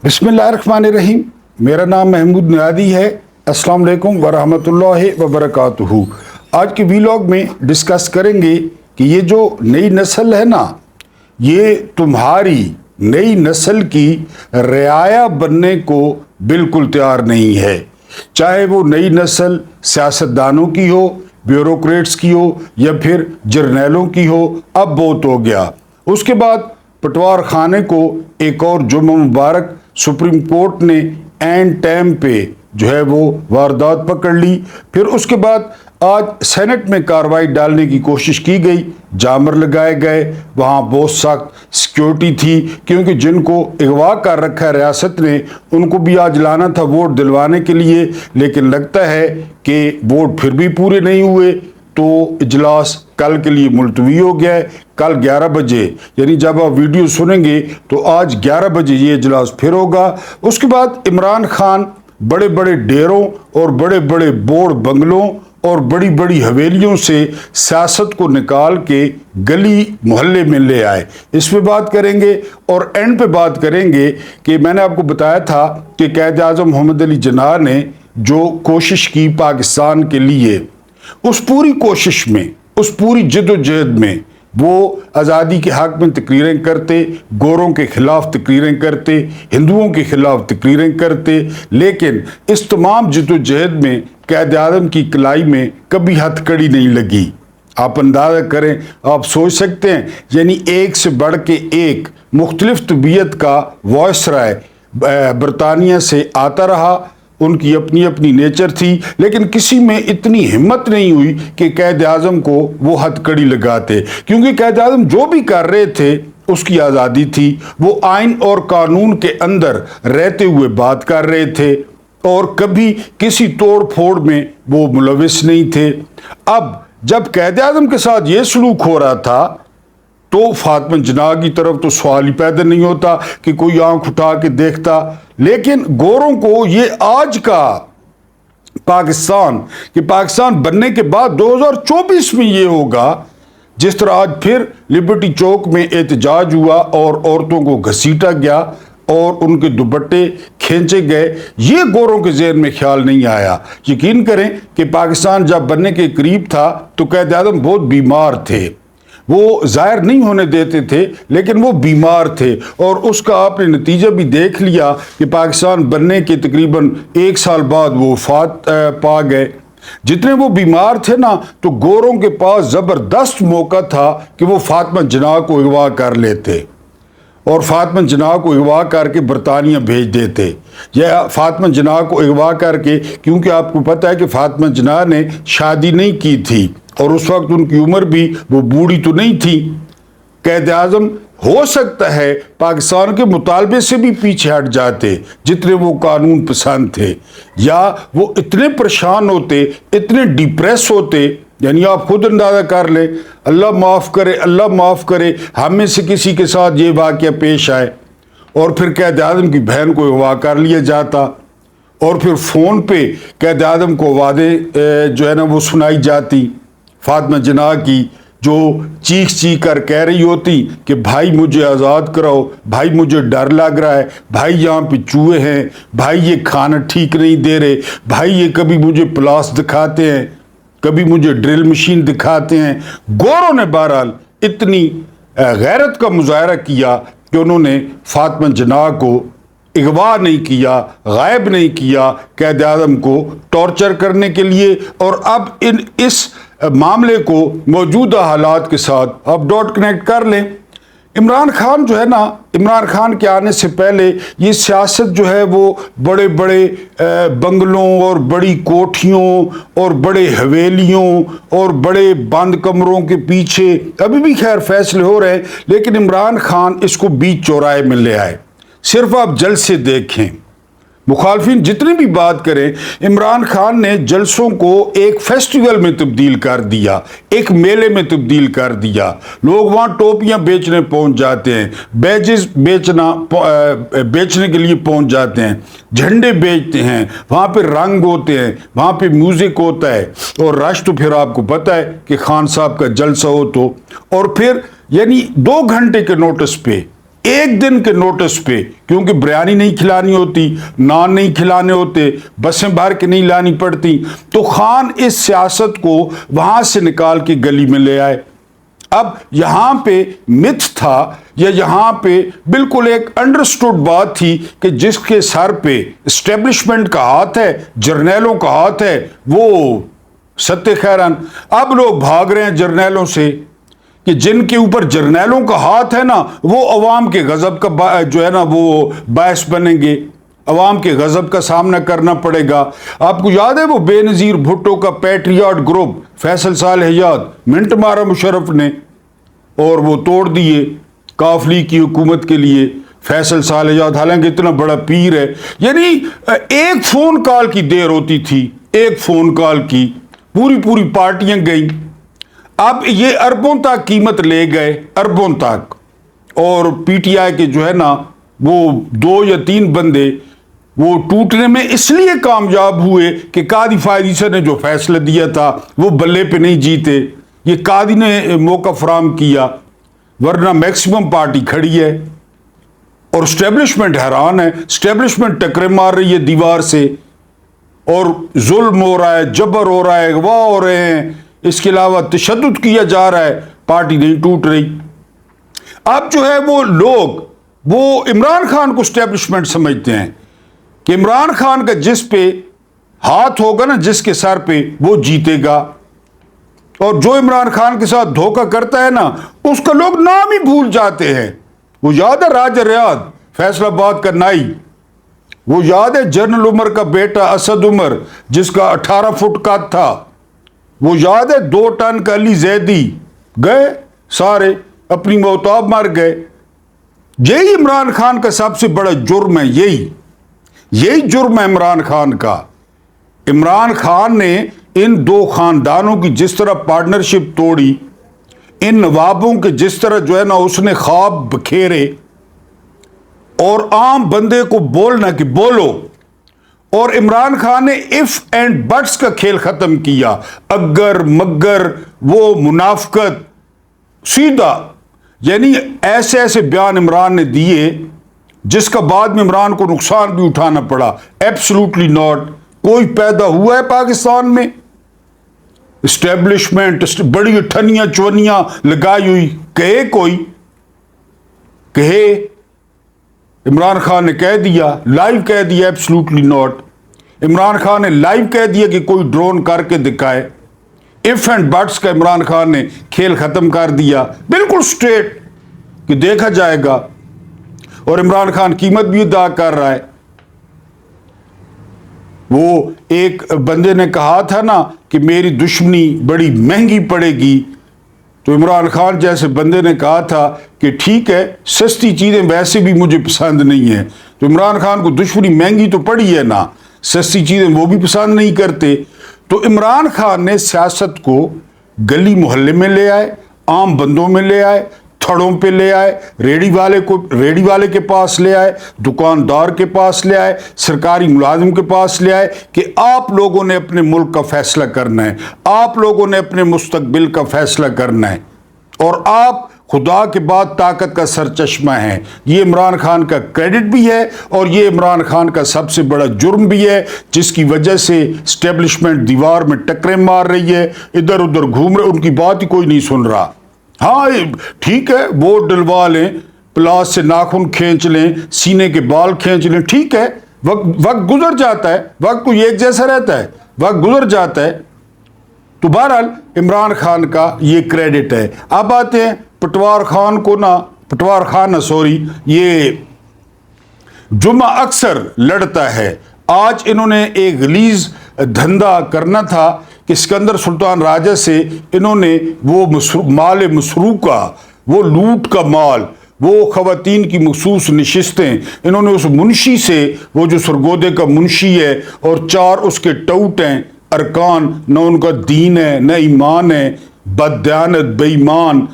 बिस्मिल्लाहिर्रहमानिर्रहीम। मेरा नाम महमूद नियादी है। अस्सलाम वालेकुम वरहमतुल्लाहि वबरकातुहू। आज के वीलॉग में डिस्कस करेंगे कि ये जो नई नस्ल है ना, ये तुम्हारी नई नस्ल की रियाया बनने को बिल्कुल तैयार नहीं है। चाहे वो नई नस्ल सियासतदानों की हो, ब्यूरोक्रेट्स की हो या फिर जर्नैलों की हो। अब बहुत हो गया। उसके बाद पटवार खाने को एक और जुम्मा मुबारक सुप्रीम कोर्ट ने एन टाइम पे जो है वो वारदात पकड़ ली। फिर उसके बाद आज सेनेट में कार्रवाई डालने की कोशिश की गई, जामर लगाए गए, वहाँ बहुत सख्त सिक्योरिटी थी क्योंकि जिनको अगवा कर रखा है रियासत ने उनको भी आज लाना था वोट दिलवाने के लिए, लेकिन लगता है कि वोट फिर भी पूरे नहीं हुए तो इजलास कल के लिए मुलतवी हो गया है। कल 11 बजे, यानी जब आप वीडियो सुनेंगे तो आज 11 बजे ये इजलास फिर होगा। उसके बाद इमरान खान बड़े बड़े डेरों और बड़े बड़े बोर्ड बंगलों और बड़ी बड़ी हवेलियों से सियासत को निकाल के गली मोहल्ले में ले आए। इस पे बात करेंगे और एंड पे बात करेंगे कि मैंने आपको बताया था कि कायद आज़म मोहम्मद अली जिन्ना ने जो कोशिश की पाकिस्तान के लिए, उस पूरी कोशिश में, उस पूरी जद्दोजहद में वो आज़ादी के हक़ में तकरीरें करते, गोरों के ख़िलाफ़ तकरीरें करते, हिंदुओं के ख़िलाफ़ तकरीरें करते, लेकिन इस तमाम जद्दोजहद में कायद आज़म की कलाई में कभी हथकड़ी नहीं लगी। आप अंदाज़ा करें, आप सोच सकते हैं, यानी एक से बढ़ के एक मुख्तलिफ तबीयत का वॉइसराय बरतानिया से आता रहा। उनकी अपनी अपनी नेचर थी, लेकिन किसी में इतनी हिम्मत नहीं हुई कि कायद आज़म को वो हथकड़ी लगाते, क्योंकि कायद आज़म जो भी कर रहे थे उसकी आज़ादी थी। वो आइन और कानून के अंदर रहते हुए बात कर रहे थे और कभी किसी तोड़ फोड़ में वो मुलविस नहीं थे। अब जब कायद आज़म के साथ ये सलूक हो रहा था तो फातिमा जिन्ना की तरफ तो सवाल ही पैदा नहीं होता कि कोई आंख उठा के देखता। लेकिन गोरों को ये आज का पाकिस्तान बनने के बाद 2024 में ये होगा, जिस तरह आज फिर लिबर्टी चौक में एहतजाज हुआ और औरतों को घसीटा गया और उनके दुपट्टे खींचे गए, ये गोरों के ज़हन में ख्याल नहीं आया। यकीन करें कि पाकिस्तान जब बनने के करीब था तो कायद आज़म बहुत बीमार थे, वो जाहिर नहीं होने देते थे, लेकिन वो बीमार थे और उसका आपने नतीजा भी देख लिया कि पाकिस्तान बनने के तकरीबन 1 साल बाद वो वफात पा गए। जितने वो बीमार थे ना, तो गोरों के पास ज़बरदस्त मौका था कि वो फातिमा जिन्ना को अगवा कर लेते और फातिमा जिन्ना को अगवा करके बरतानिया भेज देते, या फातिमा जिन्ना को अगवा करके, क्योंकि आपको पता है कि फातिमा जिन्ना ने शादी नहीं की थी और उस वक्त उनकी उम्र भी वो बूढ़ी तो नहीं थी। कायद आज़म हो सकता है पाकिस्तान के मुतालबे से भी पीछे हट जाते, जितने वो कानून पसंद थे, या वो इतने परेशान होते, इतने डिप्रेस होते, यानी आप खुद अंदाज़ा कर लें, अल्लाह माफ़ करे, अल्लाह माफ़ करे, हम में से किसी के साथ ये वाक़या पेश आए और फिर कायद आज़म की बहन को अगवा कर लिया जाता और फिर फ़ोन पे कायद आज़म को वादे जो है ना वो सुनाई जाती। फातिमा जिन्ना की जो चीख कर कह रही होती कि भाई मुझे आज़ाद कराओ, भाई मुझे डर लग रहा है, भाई यहाँ पे चूहे हैं, भाई ये खाना ठीक नहीं दे रहे, भाई ये कभी मुझे प्लास दिखाते हैं, कभी मुझे ड्रिल मशीन दिखाते हैं। गोरों ने बहरहाल इतनी गैरत का मुजाहरा किया कि उन्होंने फातिमा जिन्ना को अगवा नहीं किया, गायब नहीं किया, कायद आज़म को टॉर्चर करने के लिए। और अब इस मामले को मौजूदा हालात के साथ आप डॉट कनेक्ट कर लें। इमरान खान जो है ना, इमरान खान के आने से पहले ये सियासत जो है वो बड़े बड़े बंगलों और बड़ी कोठियों और बड़े हवेलियों और बड़े बंद कमरों के पीछे अभी भी खैर फैसले हो रहे हैं, लेकिन इमरान खान इसको बीच चौराहे में ले आए। सिर्फ आप जलसे देखें, मुखालफिन जितनी भी बात करें, इमरान खान ने जलसों को एक फेस्टिवल में तब्दील कर दिया, एक मेले में तब्दील कर दिया। लोग वहाँ टोपियाँ बेचने पहुँच जाते हैं, बैजेस बेचने के लिए पहुँच जाते हैं, झंडे बेचते हैं, वहाँ पे रंग होते हैं, वहाँ पे म्यूज़िक होता है और रश तो फिर आपको पता है कि खान साहब का जलसा हो तो, और फिर यानी 2 घंटे के नोटिस पे ایک دن کے نوٹس پہ، کیونکہ بریانی نہیں کھلانی ہوتی، نان نہیں کھلانے ہوتے، بسیں بھر کے نہیں لانی پڑتی، تو خان اس سیاست کو وہاں سے نکال کے گلی میں لے آئے۔ اب یہاں پہ متھ تھا، یا یہاں پہ بالکل ایک انڈرسٹوڈ بات تھی کہ جس کے سر پہ اسٹیبلشمنٹ کا ہاتھ ہے، جرنیلوں کا ہاتھ ہے، وہ ستیہ خیران۔ اب لوگ بھاگ رہے ہیں جرنیلوں سے، کہ جن کے اوپر جرنیلوں کا ہاتھ ہے نا، وہ عوام کے غضب کا جو ہے نا وہ باعث بنیں گے، عوام کے غضب کا سامنا کرنا پڑے گا۔ آپ کو یاد ہے وہ بے نظیر بھٹو کا پیٹریاٹ گروپ، فیصل صالح یاد، منٹ مارا مشرف نے اور وہ توڑ دیے کاف لیگ کی حکومت کے لیے۔ فیصل صالح یاد حالانکہ اتنا بڑا پیر ہے، یعنی ایک فون کال کی دیر ہوتی تھی، ایک فون کال کی پوری پارٹیاں گئیں۔ اب یہ اربوں تک قیمت لے گئے، اربوں تک، اور پی ٹی آئی کے جو ہے نا وہ 2 یا 3 بندے وہ ٹوٹنے میں اس لیے کامیاب ہوئے کہ قاضی فائز عیسی نے جو فیصلہ دیا تھا وہ بلے پہ نہیں جیتے، یہ قاضی نے موقع فراہم کیا، ورنہ میکسیمم پارٹی کھڑی ہے اور اسٹیبلشمنٹ حیران ہے، اسٹیبلشمنٹ ٹکرے مار رہی ہے دیوار سے، اور ظلم ہو رہا ہے، جبر ہو رہا ہے، اغوا ہو رہے ہیں، اس کے علاوہ تشدد کیا جا رہا ہے، پارٹی نہیں ٹوٹ رہی۔ اب جو ہے وہ لوگ وہ عمران خان کو اسٹیبلشمنٹ سمجھتے ہیں کہ عمران خان کا جس پہ ہاتھ ہوگا نا، جس کے سر پہ، وہ جیتے گا، اور جو عمران خان کے ساتھ دھوکہ کرتا ہے نا اس کا لوگ نام ہی بھول جاتے ہیں۔ وہ یاد ہے راجہ ریاض فیصل آباد کا نائی، وہ یاد ہے جنرل عمر کا بیٹا اسد عمر جس کا 18 فٹ قد تھا، وہ یاد ہے 2 ٹن کا علی زیدی، گئے سارے اپنی موتاب مر گئے۔ یہی عمران خان کا سب سے بڑا جرم ہے، یہی جرم ہے عمران خان کا۔ عمران خان نے ان 2 خاندانوں کی جس طرح پارٹنرشپ توڑی، ان نوابوں کے جس طرح جو ہے نا اس نے خواب بکھیرے، اور عام بندے کو بولنا کہ بولو، اور عمران خان نے اف اینڈ بٹس کا کھیل ختم کیا، اگر مگر وہ منافقت سیدھا، یعنی ایسے بیان عمران نے دیے جس کا بعد میں عمران کو نقصان بھی اٹھانا پڑا۔ ایبسلوٹلی ناٹ، کوئی پیدا ہوا ہے پاکستان میں اسٹیبلشمنٹ بڑی اٹھنیاں چونیاں لگائی ہوئی، کہے کوئی، کہے عمران خان نے کہہ دیا، لائیو کہہ دیا، ایبسلوٹلی ناٹ۔ عمران خان نے لائیو کہہ دیا کہ کوئی ڈرون کر کے دکھائے، ایف اینڈ بٹس کا عمران خان نے کھیل ختم کر دیا، بالکل سٹریٹ کہ دیکھا جائے گا، اور عمران خان قیمت بھی ادا کر رہا ہے۔ وہ ایک بندے نے کہا تھا نا کہ میری دشمنی بڑی مہنگی پڑے گی، تو عمران خان جیسے بندے نے کہا تھا کہ ٹھیک ہے، سستی چیزیں ویسے بھی مجھے پسند نہیں ہیں، تو عمران خان کو دشمنی مہنگی تو پڑی ہے نا، سستی چیزیں وہ بھی پسند نہیں کرتے۔ تو عمران خان نے سیاست کو گلی محلے میں لے آئے، عام بندوں میں لے آئے، تھڑوں پہ لے آئے، ریڑی والے کے پاس لے آئے، دکاندار کے پاس لے آئے، سرکاری ملازم کے پاس لے آئے کہ آپ لوگوں نے اپنے ملک کا فیصلہ کرنا ہے، آپ لوگوں نے اپنے مستقبل کا فیصلہ کرنا ہے، اور آپ خدا کے بعد طاقت کا سرچشمہ ہے۔ یہ عمران خان کا کریڈٹ بھی ہے، اور یہ عمران خان کا سب سے بڑا جرم بھی ہے، جس کی وجہ سے اسٹیبلشمنٹ دیوار میں ٹکریں مار رہی ہے، ادھر ادھر گھوم رہے، ان کی بات ہی کوئی نہیں سن رہا۔ ہاں ٹھیک ہے، ووٹ ڈلوا لیں، پلاس سے ناخن کھینچ لیں، سینے کے بال کھینچ لیں، ٹھیک ہے، وقت گزر جاتا ہے، وقت کوئی ایک جیسا رہتا ہے، وقت گزر جاتا ہے۔ تو بہرحال عمران خان کا یہ کریڈٹ ہے۔ اب آتے ہیں پٹوار خان یہ جمعہ اکثر لڑتا ہے۔ آج انہوں نے ایک غلیظ دھندا کرنا تھا کہ سکندر سلطان راجہ سے انہوں نے وہ مال مسروقہ، وہ لوٹ کا مال، وہ خواتین کی مخصوص نشستیں، انہوں نے اس منشی سے، وہ جو سرگودے کا منشی ہے اور 4 اس کے ٹوٹ ہیں ارکان، نہ ان کا دین ہے نہ ایمان ہے، بددیانت، بے ایمان،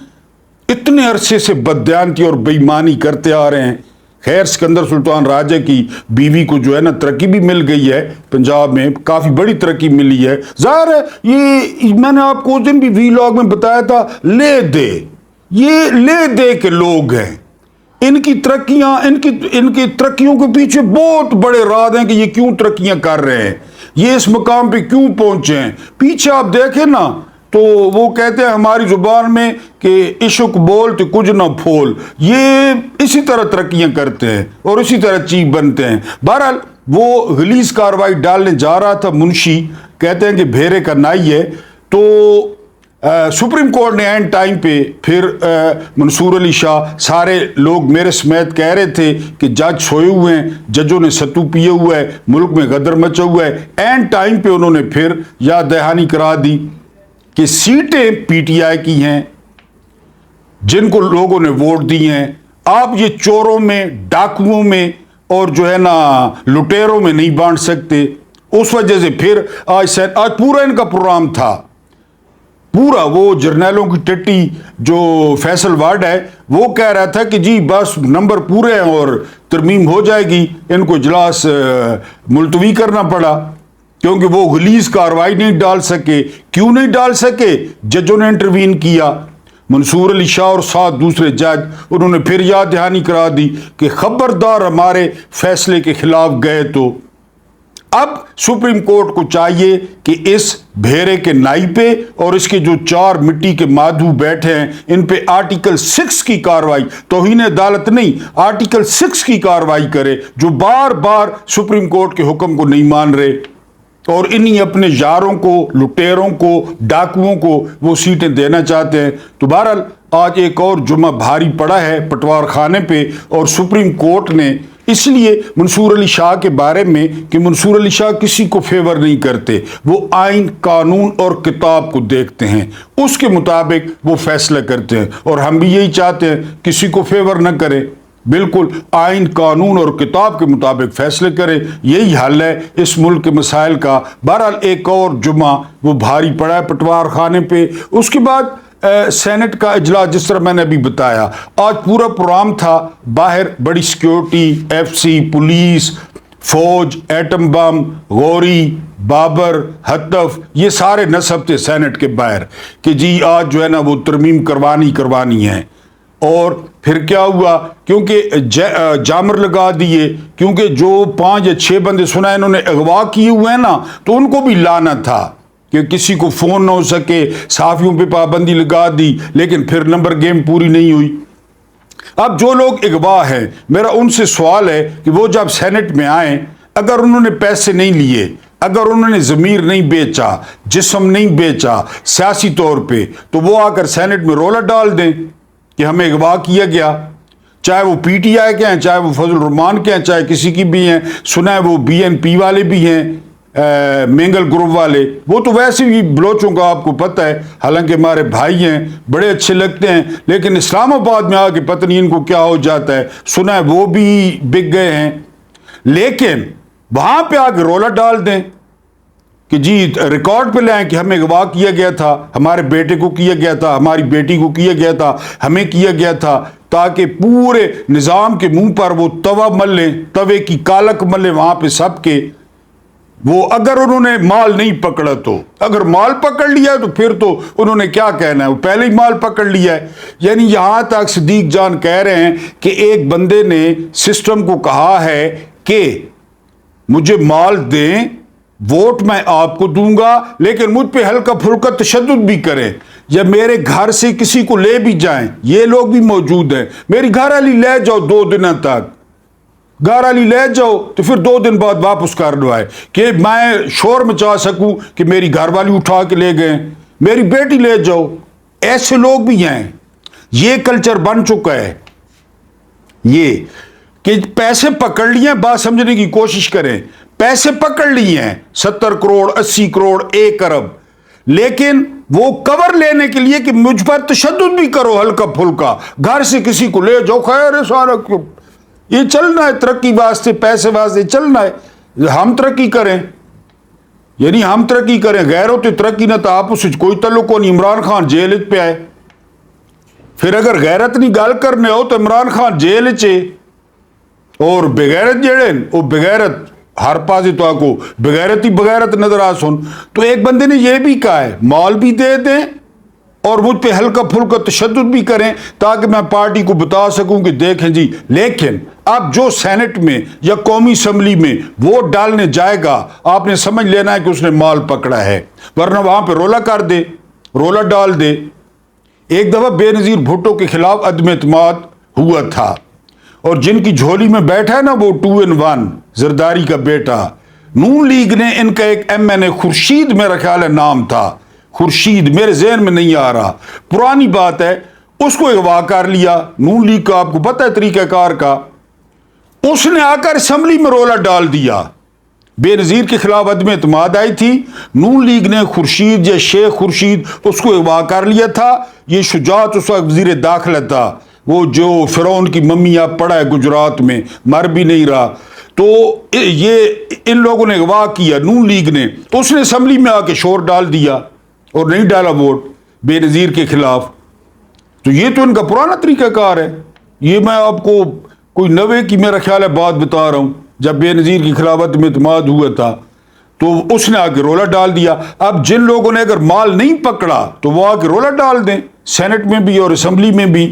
اتنے عرصے سے بددیانتی اور بے ایمانی کرتے آ رہے ہیں۔ خیر سکندر سلطان راجہ کی بیوی کو جو ہے نا ترقی بھی مل گئی ہے، پنجاب میں کافی بڑی ترقی ملی ہے۔ ظاہر ہے یہ میں نے آپ کو اس دن بھی وی لاگ میں بتایا تھا، لے دے، یہ لے دے کے لوگ ہیں، इनकी तरक्कियां, इनकी तरक्कियों के पीछे बहुत बड़े राज हैं कि ये क्यों तरक्कियां कर रहे हैं, ये इस मुकाम पे क्यों पहुंचे हैं। पीछे आप देखें ना तो वो कहते हैं हमारी जुबान में कि इश्क बोल तो कुछ ना फोल, ये इसी तरह तरक्कियां करते हैं और इसी तरह चीफ बनते हैं। बहरहाल वो गलीज कार्रवाई डालने जा रहा था मुंशी, कहते हैं कि भेरे का नाई है, तो सुप्रीम कोर्ट ने एंड टाइम पे फिर मंसूर अली शाह, सारे लोग मेरे समेत कह रहे थे कि जज सोए हुए हैं, जजों ने सत्तू पिए हुआ है, मुल्क में गदर मचा हुआ है। एंड टाइम पे उन्होंने फिर याद दहानी करा दी कि सीटें पीटीआई की हैं, जिनको लोगों ने वोट दी हैं, आप ये चोरों में, डाकुओं में और जो है ना लुटेरों में नहीं बांट सकते। उस वजह से फिर आज पूरा इनका प्रोग्राम था, पूरा वो जर्नैलों की टट्टी जो फैसल वार्ड है वो कह रहा था कि जी बस नंबर पूरे हैं और तरमीम हो जाएगी। इनको इजलास मुलतवी करना पड़ा क्योंकि वो गलीज कार्रवाई नहीं डाल सके। क्यों नहीं डाल सके? जजों ने इंटरवीन किया, मंसूर अली शाह और 7 दूसरे जज, उन्होंने फिर याद दहानी करा दी कि खबरदार हमारे फैसले के खिलाफ गए तो। अब सुप्रीम कोर्ट को चाहिए कि इस भेरे के नाई पे और इसके जो 4 मिट्टी के माधु बैठे हैं इन पे आर्टिकल 6 की कार्रवाई, तौहीन अदालत नहीं, आर्टिकल 6 की कार्रवाई करे, जो बार बार सुप्रीम कोर्ट के हुक्म को नहीं मान रहे और इन्हीं अपने यारों को, लुटेरों को, डाकुओं को वो सीटें देना चाहते हैं। तो बहरहाल आज एक और जुम्मा भारी पड़ा है पटवार खाने पे, और सुप्रीम कोर्ट ने इसलिए मंसूर अली शाह के बारे में कि मंसूर अली शाह किसी को फेवर नहीं करते, वो आइन, कानून और किताब को देखते हैं, उसके मुताबिक वो फैसला करते हैं। और हम भी यही चाहते हैं, किसी को फेवर न करें, बिल्कुल आइन, कानून और किताब के मुताबिक फैसले करें। यही हल है इस मुल्क के मसाइल का। बहरहाल एक और जुम्मा वो भारी पड़ा है पटवार खाने पे। उसके बाद सेनेट का इजलास, जिस तरह मैंने अभी बताया, आज पूरा प्रोग्राम था, बाहर बड़ी सिक्योरिटी, एफसी, पुलिस, फौज, एटम बम, गौरी, बाबर, हतफ, ये सारे नस्ब थे सेनेट के बाहर कि जी आज जो है ना वो तरमीम करवानी है। और फिर क्या हुआ, क्योंकि जामर लगा दिए, क्योंकि जो 5 या 6 बंदे सुना इन्होंने अगवा किए हुए हैं ना, तो उनको भी लाना था कि किसी को फोन ना हो सके, साफियों पे पाबंदी लगा दी, लेकिन फिर नंबर गेम पूरी नहीं हुई। अब जो लोग अगवा हैं, मेरा उनसे सवाल है कि वो जब सेनेट में आए, अगर उन्होंने पैसे नहीं लिए, अगर उन्होंने ज़मीर नहीं बेचा, जिस्म नहीं बेचा सियासी तौर पे, तो वो आकर सेनेट में रोला डाल दें कि हमें अगवा किया गया, चाहे वो पीटीआई के हैं, चाहे वो फजल रहमान के हैं, चाहे किसी की भी हैं। सुना है वो बीएनपी वाले भी हैं, मेंगल ग्रुप वाले, वो तो वैसे भी बलोचों का आपको पता है, हालांकि हमारे भाई हैं, बड़े अच्छे लगते हैं, लेकिन इस्लामाबाद में आके पता नहीं इनको क्या हो जाता है। सुना है वो भी बिक गए हैं, लेकिन वहां पे आके रोला डाल दें कि जी रिकॉर्ड पे लाएं कि हमें अगवा किया गया था, हमारे बेटे को किया गया था, हमारी बेटी को किया गया था, हमें किया गया था, ताकि पूरे निज़ाम के मुंह पर वो तवा मल लें, तवे की कालक मल लें वहां पे सबके। वो अगर उन्होंने माल नहीं पकड़ा, तो अगर माल पकड़ लिया तो फिर तो उन्होंने क्या कहना है, वो पहले ही माल पकड़ लिया है। यानी यहां तक सिद्दीक जान कह रहे हैं कि एक बंदे ने सिस्टम को कहा है कि मुझे माल दें, वोट मैं आपको दूंगा, लेकिन मुझ पे हल्का फुल्का तशद्दुद भी करें, या मेरे घर से किसी को ले भी जाएं। ये लोग भी मौजूद हैं, मेरी घर वाली ले जाओ 2 दिनों तक, घर वाली ले जाओ, तो फिर 2 दिन बाद वापस कर दो है कि मैं शोर मचा सकूं कि मेरी घर वाली उठा के ले गए, मेरी बेटी ले जाओ। ऐसे लोग भी हैं, ये कल्चर बन चुका है, ये कि पैसे पकड़ लिए, बात समझने की कोशिश करें, पैसे पकड़ लिए हैं 70 करोड़, 80 करोड़, 1 अरब, लेकिन वो कवर लेने के लिए कि मुझ पर तशद्दुद भी करो हल्का फुल्का, घर से किसी को ले जाओ, खैर है सारा, ये चलना है तरक्की वास्ते, पैसे वास्ते चलना है, हम तरक्की करें, यानी हम तरक्की करें, गैरों तो तरक्की ना, तो आपस कोई तल्लुक को नहीं। इमरान खान जेल पे आए, फिर अगर गैरत नहीं गल करने हो तो इमरान खान जेल चे, और बेगैरत जेड़े वो बेगैरत हर पासे तो आपको बेगैरत ही बगैरत नजर आ सुन। तो एक बंदे ने यह भी कहा है, माल भी दे दें اور مجھ پہ ہلکا پھلکا تشدد بھی کریں تاکہ میں پارٹی کو بتا سکوں کہ دیکھیں جی. لیکن اب جو سینٹ میں یا قومی اسمبلی میں ووٹ ڈالنے جائے گا آپ نے سمجھ لینا ہے کہ اس نے مال پکڑا ہے، ورنہ وہاں پہ رولا کر دے، رولا ڈال دے. ایک دفعہ بے نظیر بھٹو کے خلاف عدم اعتماد ہوا تھا، اور جن کی جھولی میں بیٹھا ہے نا وہ 2 in 1 زرداری کا بیٹا، نون لیگ نے ان کا ایک MNA خورشید میرا خیال ہے نام تھا، خورشید میرے ذہن میں نہیں آ رہا، پرانی بات ہے، اس کو اغوا کر لیا. نون لیگ کا آپ کو پتہ ہے طریقہ کار کا، اس نے آ کر اسمبلی میں رولا ڈال دیا. بے نظیر کے خلاف عدم اعتماد آئی تھی، نون لیگ نے خورشید یا شیخ خورشید اس کو اغوا کر لیا تھا. یہ شجاعت اس وقت وزیر داخلہ تھا، وہ جو فرعون کی ممی آپ پڑا ہے گجرات میں، مر بھی نہیں رہا. تو یہ ان لوگوں نے اغوا کیا، نون لیگ نے، اس نے اسمبلی میں آ کے شور ڈال دیا اور نہیں ڈالا ووٹ بے نظیر کے خلاف. تو یہ تو ان کا پرانا طریقہ کار ہے. یہ میں آپ کو کوئی نوے کی میرا خیال ہے بات بتا رہا ہوں. جب بے نظیر کی خلاف عدم اعتماد ہوا تھا تو اس نے آ کے رولا ڈال دیا. اب جن لوگوں نے اگر مال نہیں پکڑا تو وہ آ کے رولا ڈال دیں، سینٹ میں بھی اور اسمبلی میں بھی.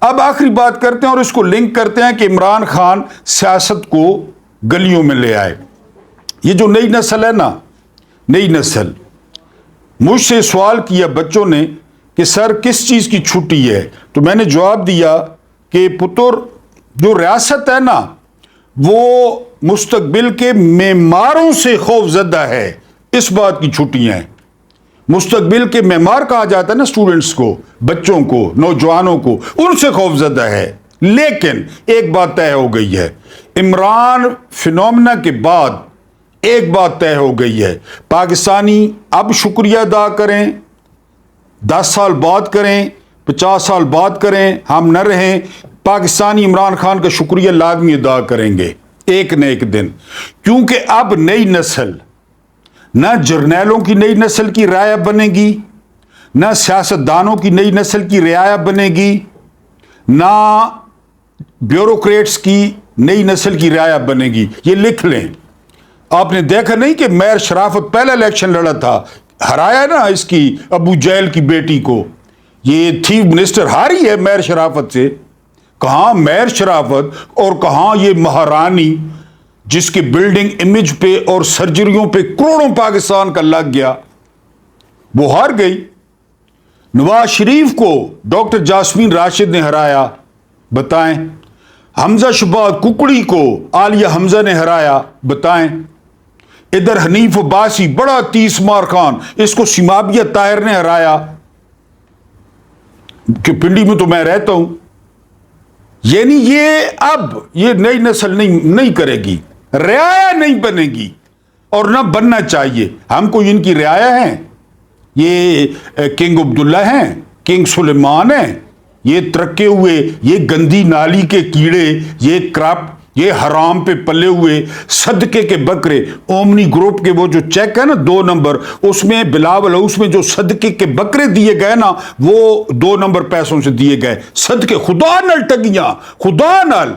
اب آخری بات کرتے ہیں اور اس کو لنک کرتے ہیں کہ عمران خان سیاست کو گلیوں میں لے آئے. یہ جو نئی نسل ہے نا، نئی نسل، مجھ سے سوال کیا بچوں نے کہ سر کس چیز کی چھٹی ہے، تو میں نے جواب دیا کہ پتر جو ریاست ہے نا وہ مستقبل کے معماروں سے خوف زدہ ہے، اس بات کی چھٹیاں ہیں. مستقبل کے معمار کہا جاتا ہے نا اسٹوڈنٹس کو، بچوں کو، نوجوانوں کو، ان سے خوف زدہ ہے. لیکن ایک بات طے ہو گئی ہے، عمران فینومنا کے بعد ایک بات طے ہو گئی ہے، پاکستانی اب شکریہ ادا کریں، 10 سال بعد کریں، 50 سال بعد کریں، ہم نہ رہیں، پاکستانی عمران خان کا شکریہ لازمی ادا کریں گے ایک نہ ایک دن. کیونکہ اب نئی نسل، نہ جرنیلوں کی نئی نسل کی رعایا بنے گی، نہ سیاستدانوں کی نئی نسل کی رعایا بنے گی، نہ بیوروکریٹس کی نئی نسل کی رعایا بنے گی. یہ لکھ لیں. آپ نے دیکھا نہیں کہ میر شرافت پہلا الیکشن لڑا تھا، ہرایا نا اس کی ابو جہل کی بیٹی کو، یہ چیف منسٹر ہاری ہے میر شرافت سے. کہاں میر شرافت اور کہاں یہ مہارانی جس کی بلڈنگ امیج پہ اور سرجریوں پہ کروڑوں پاکستان کا لگ گیا، وہ ہار گئی. نواز شریف کو ڈاکٹر جاسمین راشد نے ہرایا، بتائیں. حمزہ شہباز ککڑی کو عالیہ حمزہ نے ہرایا، بتائیں. ادھر حنیف عباسی بڑا 30 مار خان، اس کو سمابیہ طاہر نے ہرایا، کہ پنڈی میں تو میں رہتا ہوں. یعنی یہ اب یہ نئی نسل نہیں کرے گی، رعایا نہیں بنے گی اور نہ بننا چاہیے. ہم کو ان کی رعایا ہیں، یہ کنگ عبداللہ ہیں، کنگ سلیمان ہیں، یہ ترکے ہوئے، یہ گندی نالی کے کیڑے، یہ کرپٹ، یہ حرام پہ پلے ہوئے صدقے کے بکرے. اومنی گروپ کے وہ جو چیک ہے نا 2 نمبر، اس میں بلاول ہاؤس میں جو صدقے کے بکرے دیے گئے نا وہ 2 نمبر پیسوں سے دیے گئے صدقے. خدا نال ٹھگیاں، خدا نال،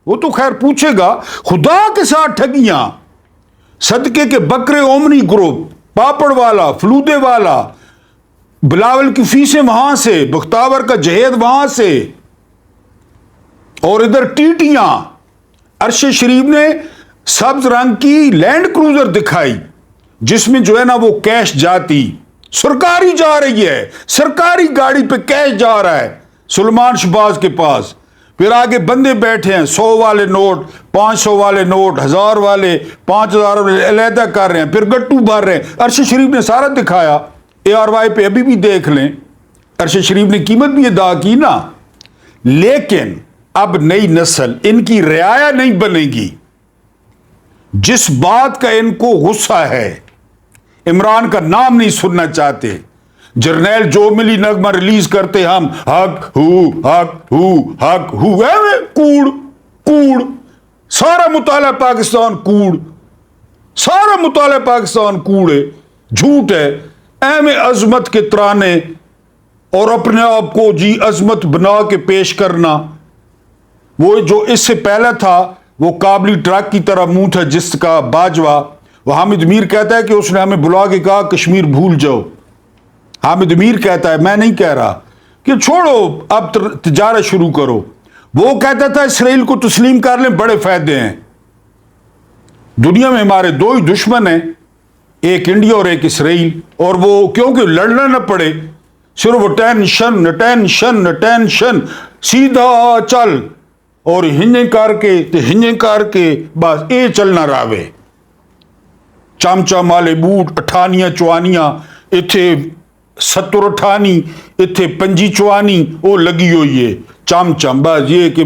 وہ تو خیر پوچھے گا، خدا کے ساتھ ٹھگیاں. صدقے کے بکرے اومنی گروپ، پاپڑ والا، فلودے والا، بلاول کی فیسیں وہاں سے، بختاور کا جہید وہاں سے، اور ادھر ٹیٹیاں. عرش شریف نے سبز رنگ کی لینڈ کروزر دکھائی جس میں جو ہے نا وہ کیش جاتی، سرکاری جا رہی ہے، سرکاری گاڑی پہ کیش جا رہا ہے سلیمان شہباز کے پاس. پھر آگے بندے بیٹھے ہیں 100 والے نوٹ، 500 والے نوٹ، 1000 والے، 5000 والے علیحدہ کر رہے ہیں، پھر گٹو بھر رہے ہیں. عرش شریف نے سارا دکھایا. ARY پہ ابھی بھی دیکھ لیں، عرش شریف نے قیمت بھی ادا کی نا. لیکن اب نئی نسل ان کی رعایا نہیں بنے گی. جس بات کا ان کو غصہ ہے، عمران کا نام نہیں سننا چاہتے. جرنیل جو ملی نغمہ ریلیز کرتے، ہم حق ہو، حق ہو، حق ہو. کوڑ کوڑ، سارا مطالعہ پاکستان کوڑ، سارا مطالعہ پاکستان کوڑ ہے، جھوٹ ہے. اہم عظمت کے ترانے اور اپنے آپ کو جی عظمت بنا کے پیش کرنا. وہ جو اس سے پہلا تھا وہ قابلی ٹرک کی طرح منہ تھا جس کا باجوا. وہ حامد میر کہتا ہے کہ اس نے ہمیں بلا کے کہا کشمیر بھول جاؤ. हामिद अमीर कहता है, मैं नहीं कह रहा, कि छोड़ो अब तिजारत शुरू करो। वो कहता था इसराइल को तस्लीम कर लें, बड़े फायदे हैं। दुनिया में हमारे दो ही दुश्मन हैं, एक इंडिया और एक इसराइल, और वो क्योंकि लड़ना न पड़े, सिर्फ टेंशन टेंशन टेंशन, सीधा चल और हिंजे करके बस ये चलना रावे। चामचा माले बूट, अठानियां चुआनियां, इत्थे 70 अठानी, इत्थे 25 चुआनी वो लगी हुई है। चम बस ये कि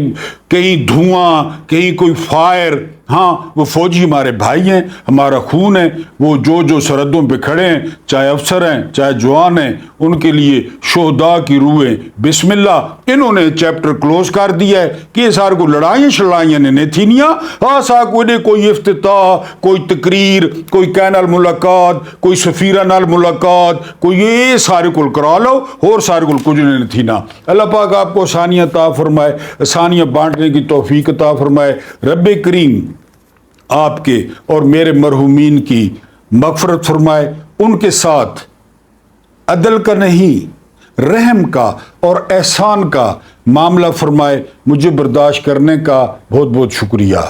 कहीं धुआं, कहीं कोई फायर। हाँ, वो फौजी हमारे भाई हैं, हमारा खून है, वो जो सरहदों पे खड़े हैं, चाहे अफसर हैं चाहे जवान हैं, उनके लिए शोहदा की रूहें बिस्मिल्लाह। इन्होंने चैप्टर क्लोज कर दिया है कि सारे को लड़ाइयाँ शड़ाइयाँ ने थीनियाँ। हाँ सा कोई इफ्तिताह, कोई तकरीर, कोई कैनल मुलाकात, कोई सफीरा नाल मुलाकात, कोई ये सारे को करा लो और सारे को कुछ नहीं थी ना। अल्लाह पाक आपको आसानियाँ अता फरमाए, आसानियाँ बांटने की तौफीक अता फरमाए। रब्बे करीम आपके और मेरे मरहूमीन की मगफरत फरमाए, उनके साथ अदल का नहीं रहम का और एहसान का मामला फरमाए। मुझे बर्दाश्त करने का बहुत बहुत शुक्रिया।